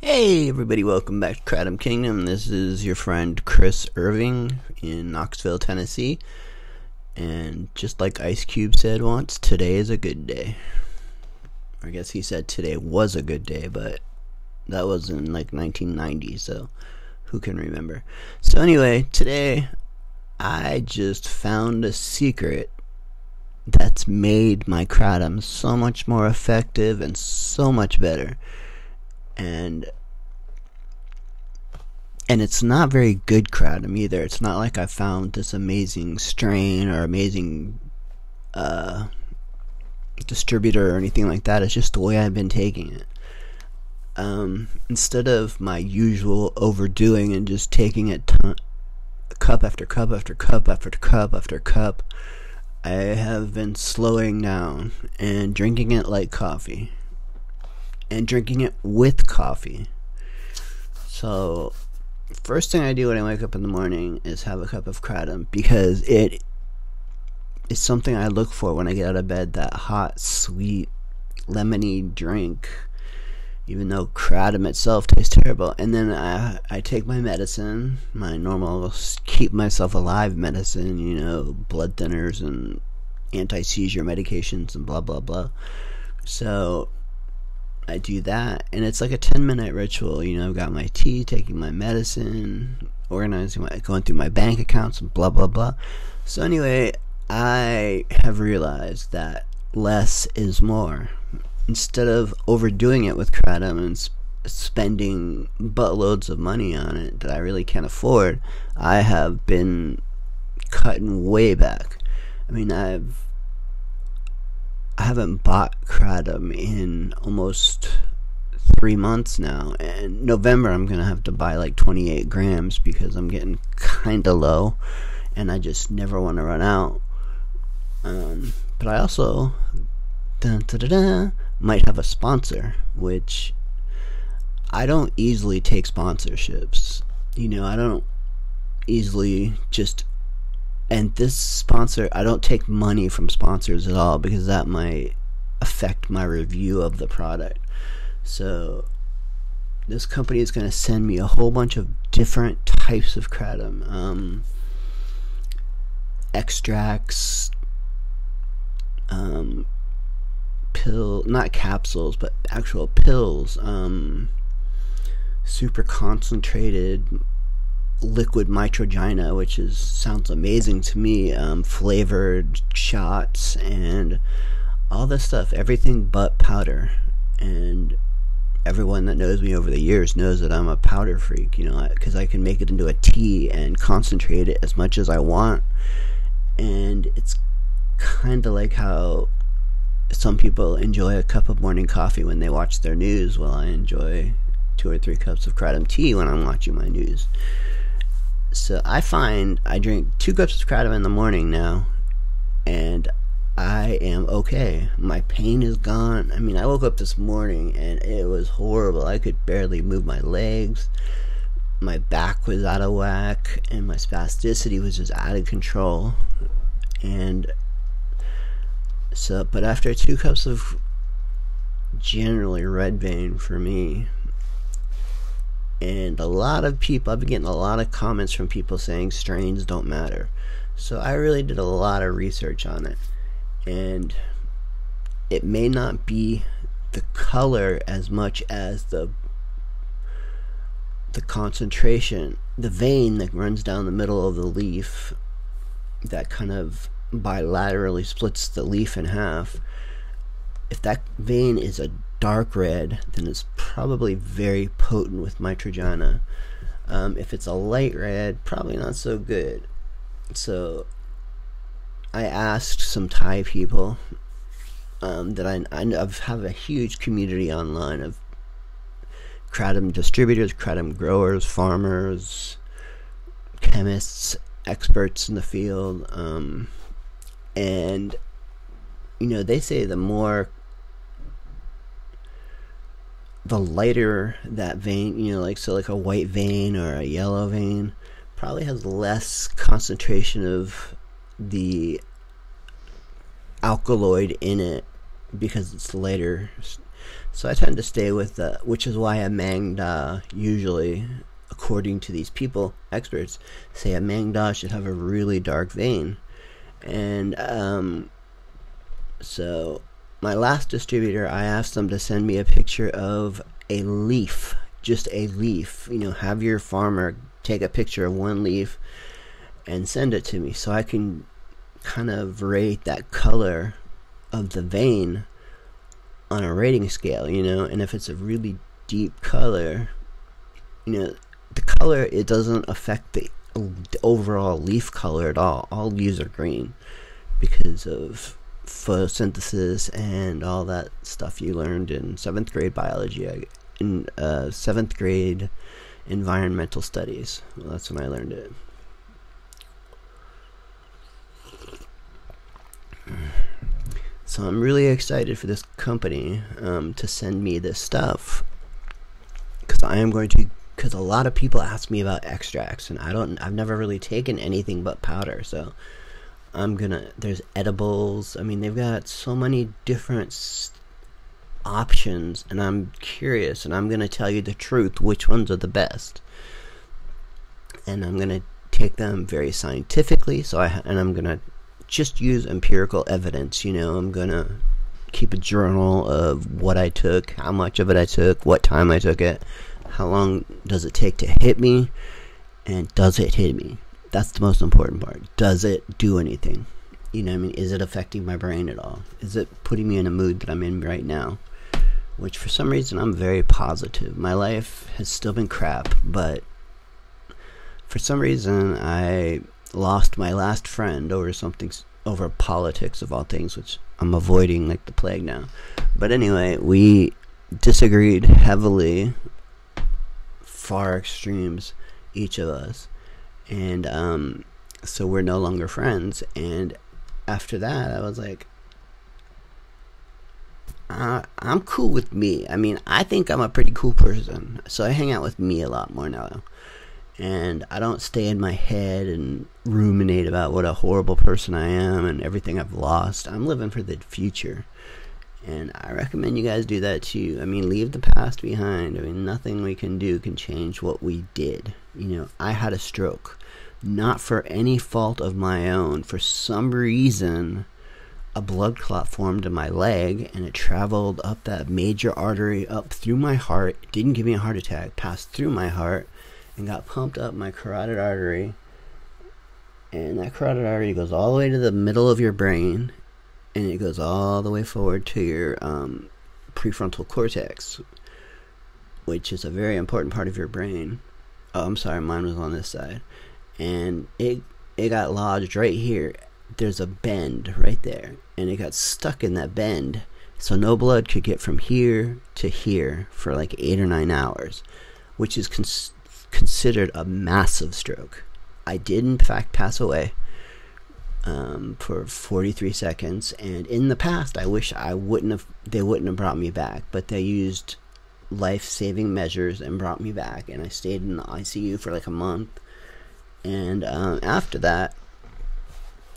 Hey everybody, welcome back to Kratom Kingdom. This is your friend Chris Irving in Knoxville, Tennessee. And just like Ice Cube said once, today is a good day. I guess he said today was a good day, but that was in like 1990, so who can remember? So anyway, today I just found a secret that's made my Kratom so much more effective and so much better. And it's not very good Kratom either. It's not like I found this amazing strain or amazing distributor or anything like that. It's just the way I've been taking it. Instead of my usual overdoing and just taking it cup after cup after cup after cup after cup, I have been slowing down and drinking it like coffee. And drinking it with coffee. So, first thing I do when I wake up in the morning is have a cup of Kratom, because it is something I look for when I get out of bed, that hot, sweet, lemony drink, even though Kratom itself tastes terrible. And then I take my medicine, my normal keep myself alive medicine, blood thinners and anti-seizure medications and blah, blah, blah. So I do that, and it's like a 10-minute ritual. I've got my tea, taking my medicine, going through my bank accounts, and blah, blah, blah. So anyway, I have realized that less is more. Instead of overdoing it with Kratom and spending buttloads of money on it that I really can't afford, I have been cutting way back. I haven't bought Kratom in almost 3 months now. And November I'm going to have to buy like 28 grams because I'm getting kind of low and I just never want to run out. But I also might have a sponsor, which I don't easily take sponsorships. I don't easily just... And this sponsor, I don't take money from sponsors at all, because that might affect my review of the product. So this company is going to send me a whole bunch of different types of Kratom, extracts, not capsules, but actual pills, super concentrated liquid mitrogena, which sounds amazing to me, flavored shots, and all this stuff, everything but powder. And everyone that knows me over the years knows that I'm a powder freak, because I can make it into a tea and concentrate it as much as I want. And it's kind of like how some people enjoy a cup of morning coffee when they watch their news. Well, I enjoy 2 or 3 cups of Kratom tea when I'm watching my news. So I find I drink 2 cups of Kratom in the morning now, and I am okay. My pain is gone. I woke up this morning and it was horrible. I could barely move my legs. My back was out of whack, and my spasticity was just out of control. And so, but after 2 cups of generally red vein for me, and a lot of people, I've been getting a lot of comments from people saying strains don't matter. So I really did a lot of research on it, and it may not be the color as much as the concentration, the vein that runs down the middle of the leaf, that kind of bilaterally splits the leaf in half. If that vein is a dark red, then it's probably very potent with mitrogena. If it's a light red, probably not so good. So I asked some Thai people that I have a huge community online of Kratom distributors, Kratom growers, farmers, chemists, experts in the field, and they say the lighter that vein, like a white vein or a yellow vein, probably has less concentration of the alkaloid in it because it's lighter. So I tend to stay with the, which is why a Mang Da usually, according to these people, experts, say a Mang Da should have a really dark vein. And so my last distributor, I asked them to send me a picture of a leaf, just a leaf. You know, have your farmer take a picture of one leaf and send it to me so I can kind of rate that color of the vein on a rating scale, you know. And if it's a really deep color, you know, the color, it doesn't affect the overall leaf color at all. All leaves are green because of photosynthesis and all that stuff you learned in 7th grade biology, in 7th grade environmental studies. Well, that's when I learned it. So I'm really excited for this company to send me this stuff, because I am going to, because a lot of people ask me about extracts, and I've never really taken anything but powder. So there's edibles. I mean, they've got so many different options, and I'm curious, and I'm gonna tell you the truth, which ones are the best, and I'm gonna take them very scientifically. So I'm gonna just use empirical evidence. You know, I'm gonna keep a journal of what I took, how much of it I took, what time I took it, how long does it take to hit me, and does it hit me? That's the most important part. Does it do anything? You know what I mean? Is it affecting my brain at all? Is it putting me in a mood that I'm in right now? Which for some reason I'm very positive. My life has still been crap, but for some reason I lost my last friend over politics of all things, which I'm avoiding like the plague now. But anyway, we disagreed heavily, far extremes, each of us, and so we're no longer friends. And after that, I was like, I'm cool with me. I mean, I think I'm a pretty cool person, so I hang out with me a lot more now. And I don't stay in my head and ruminate about what a horrible person I am and everything I've lost. I'm living for the future. And I recommend you guys do that too. I mean, leave the past behind. I mean, nothing we can do can change what we did. You know, I had a stroke. Not for any fault of my own. For some reason, a blood clot formed in my leg, and it traveled up that major artery up through my heart. It didn't give me a heart attack. Passed through my heart and got pumped up my carotid artery, and that carotid artery goes all the way to the middle of your brain, and it goes all the way forward to your prefrontal cortex, which is a very important part of your brain. Oh, I'm sorry, mine was on this side, and it got lodged right here. There's a bend right there, and it got stuck in that bend, so no blood could get from here to here for like 8 or 9 hours, which is considered a massive stroke. I did in fact pass away for 43 seconds, and in the past I wish they wouldn't have brought me back, but they used life-saving measures and brought me back, and I stayed in the ICU for like a month. And after that,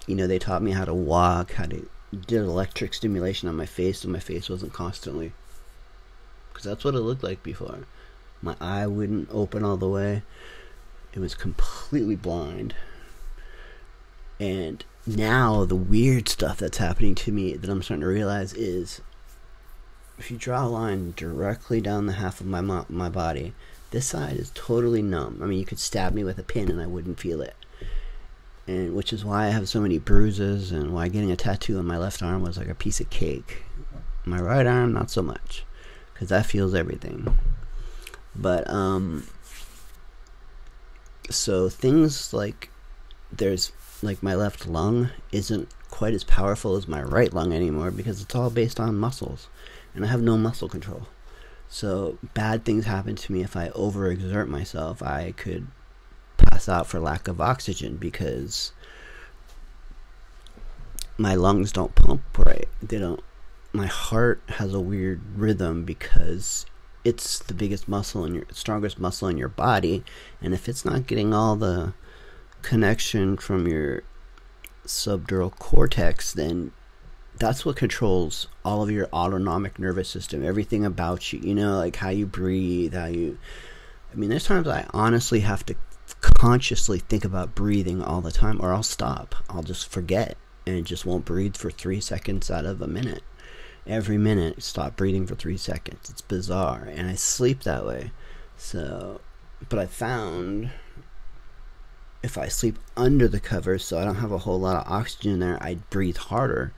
you know, they taught me how to walk, did electric stimulation on my face so my face wasn't constantly, because that's what it looked like before. My eye wouldn't open all the way. It was completely blind. And now the weird stuff that's happening to me that I'm starting to realize is, if you draw a line directly down the half of my body, this side is totally numb. I mean, you could stab me with a pin and I wouldn't feel it. And which is why I have so many bruises, and why getting a tattoo on my left arm was like a piece of cake. My right arm, not so much, because that feels everything. But so things like, there's like my left lung isn't quite as powerful as my right lung anymore, because it's all based on muscles, and I have no muscle control. So bad things happen to me if I overexert myself. I could pass out for lack of oxygen, because my lungs don't pump right. My heart has a weird rhythm, because it's the biggest muscle in strongest muscle in your body, and if it's not getting all the connection from your subdural cortex, then that's what controls all of your autonomic nervous system, everything about you, you know, like how you breathe, how you, I mean, there's times I honestly have to consciously think about breathing all the time, or I'll stop. I'll just forget and just won't breathe for 3 seconds out of a minute. Every minute, stop breathing for 3 seconds. It's bizarre, and I sleep that way. So, but I found if I sleep under the covers, so I don't have a whole lot of oxygen there, I breathe harder,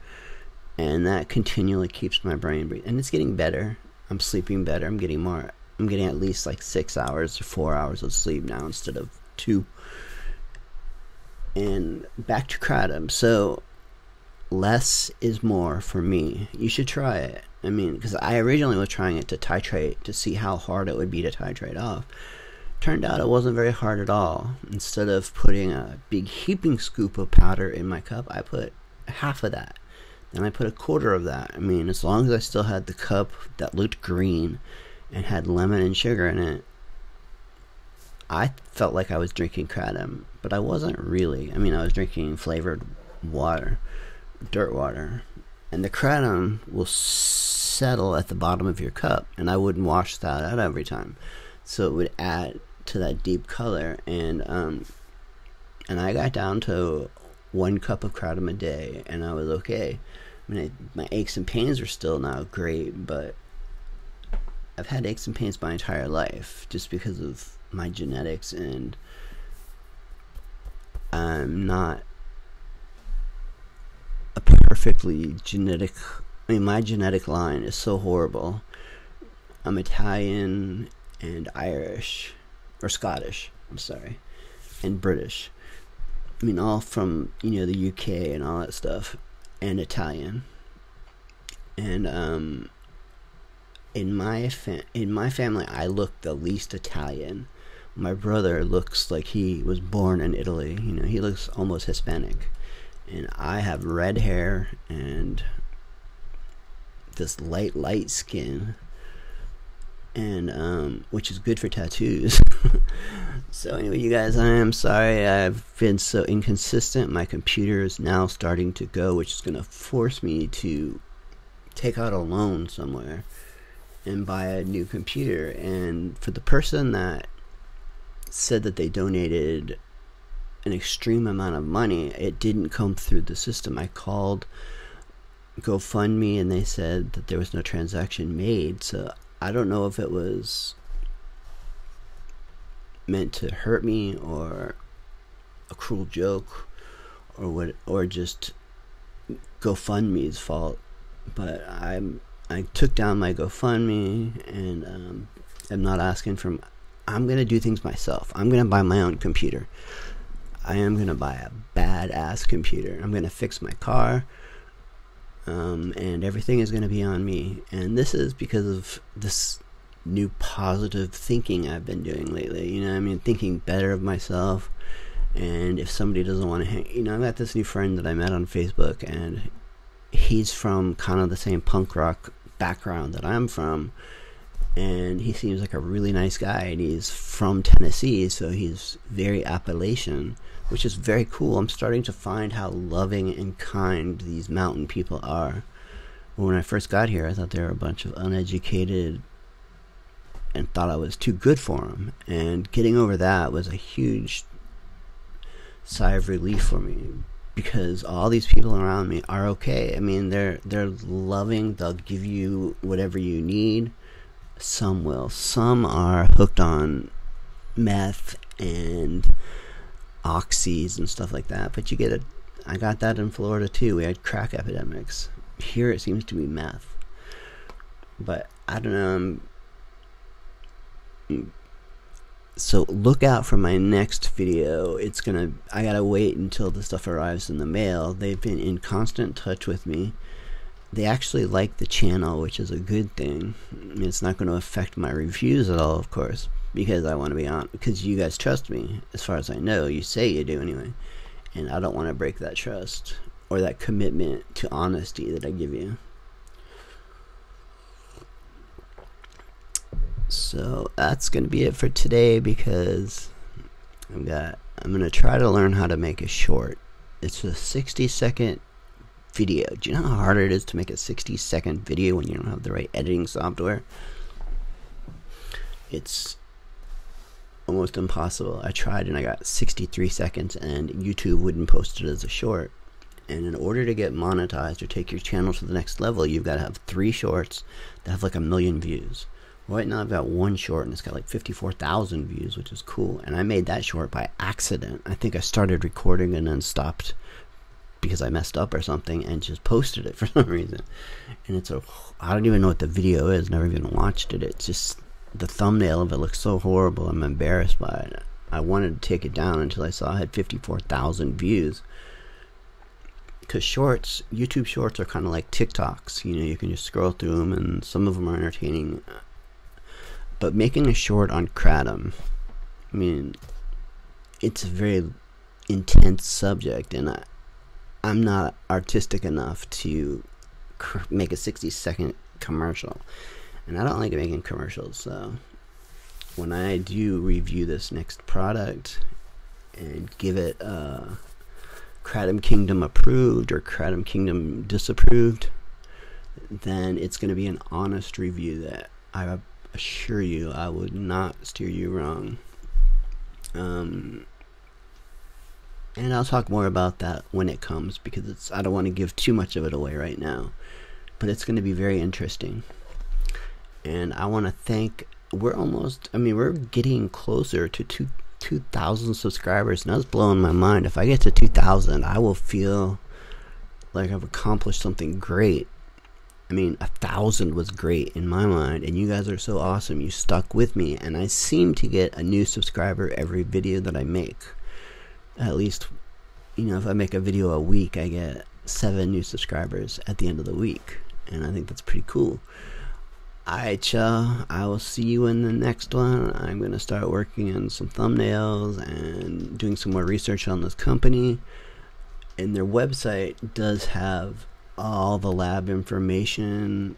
and that continually keeps my brain breathing. And it's getting better. I'm sleeping better. I'm getting at least like 6 hours or 4 hours of sleep now instead of 2. And back to Kratom. So less is more for me. You should try it. I mean, because I originally was trying it to titrate to see how hard it would be to titrate off. Turned out it wasn't very hard at all. Instead of putting a big heaping scoop of powder in my cup, I put half of that. Then I put a quarter of that. I mean, as long as I still had the cup that looked green and had lemon and sugar in it, I felt like I was drinking Kratom, but I wasn't really. I mean, I was drinking flavored water, dirt water, and the Kratom will settle at the bottom of your cup, and I wouldn't wash that out every time, so it would add to that deep color. And I got down to 1 cup of Kratom a day, and I was okay. I mean, my aches and pains are still not great, but I've had aches and pains my entire life just because of my genetics, and I'm not a perfectly genetic, I mean, my genetic line is so horrible. I'm Italian and Irish, or Scottish, I'm sorry, and British. I mean, all from, you know, the UK and all that stuff, and Italian. And in my family, I look the least Italian. My brother looks like he was born in Italy. You know, he looks almost Hispanic. And I have red hair and this light skin, and which is good for tattoos. So anyway, you guys, I am sorry I've been so inconsistent. My computer is now starting to go, which is going to force me to take out a loan somewhere and buy a new computer. And for the person that said that they donated an extreme amount of money, it didn't come through the system. I called GoFundMe and they said that there was no transaction made. So I don't know if it was meant to hurt me or a cruel joke or what, or just GoFundMe's fault. But I took down my GoFundMe, and I'm not asking for. I'm gonna do things myself. I'm gonna buy my own computer. I am gonna buy a badass computer. I'm gonna fix my car, and everything is gonna be on me. And this is because of this new positive thinking I've been doing lately. You know, I mean, thinking better of myself. And if somebody doesn't want to hang, you know, I got this new friend that I met on Facebook, and he's from kind of the same punk rock background that I'm from, and he seems like a really nice guy, and he's from Tennessee, so he's very Appalachian, which is very cool. I'm starting to find how loving and kind these mountain people are. When I first got here, I thought they were a bunch of uneducated and thought I was too good for them, and getting over that was a huge sigh of relief for me, because all these people around me are okay. I mean, they're loving. They'll give you whatever you need. Some will. Some are hooked on meth and oxys and stuff like that. But you get it. I got that in Florida too. We had crack epidemics. Here it seems to be meth. But I don't know. So look out for my next video. I gotta wait until the stuff arrives in the mail. They've been in constant touch with me. They actually like the channel, which is a good thing. I mean, it's not going to affect my reviews at all, of course, because I want to be on, because you guys trust me, as far as I know. You say you do anyway, and I don't want to break that trust or that commitment to honesty that I give you. So that's going to be it for today, because I'm going to try to learn how to make a short. It's a 60-second video. Do you know how hard it is to make a 60-second video when you don't have the right editing software? It's almost impossible. I tried and I got 63 seconds and YouTube wouldn't post it as a short. And in order to get monetized or take your channel to the next level, you've got to have 3 shorts that have like 1 million views. Right now I've got 1 short and it's got like 54,000 views, which is cool. And I made that short by accident. I think I started recording and then stopped because I messed up or something and just posted it for some reason. And it's I don't even know what the video is, never even watched it. It's just, the thumbnail of it looks so horrible, I'm embarrassed by it. I wanted to take it down until I saw I had 54,000 views. Because shorts, YouTube shorts are kind of like TikToks. You know, you can just scroll through them and some of them are entertaining. But making a short on Kratom, I mean, it's a very intense subject, and I'm not artistic enough to make a 60-second commercial. And I don't like making commercials, so when I do review this next product and give it Kratom Kingdom approved or Kratom Kingdom disapproved, then it's going to be an honest review that I assure you I would not steer you wrong. And I'll talk more about that when it comes, because I don't want to give too much of it away right now, but it's going to be very interesting. And I want to thank, we're getting closer to 2,000 subscribers, and that's blowing my mind. If I get to 2,000, I will feel like I've accomplished something great. I mean, 1,000 was great in my mind, and you guys are so awesome. You stuck with me, and I seem to get a new subscriber every video that I make. At least, you know, if I make a video a week, I get 7 new subscribers at the end of the week, and I think that's pretty cool. Alright, y'all, I will see you in the next one. I'm going to start working on some thumbnails and doing some more research on this company. And their website does have all the lab information,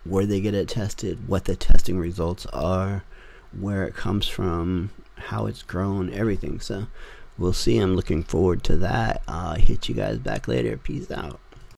where they get it tested, what the testing results are, where it comes from, how it's grown, everything. So we'll see. I'm looking forward to that. I'll hit you guys back later. Peace out.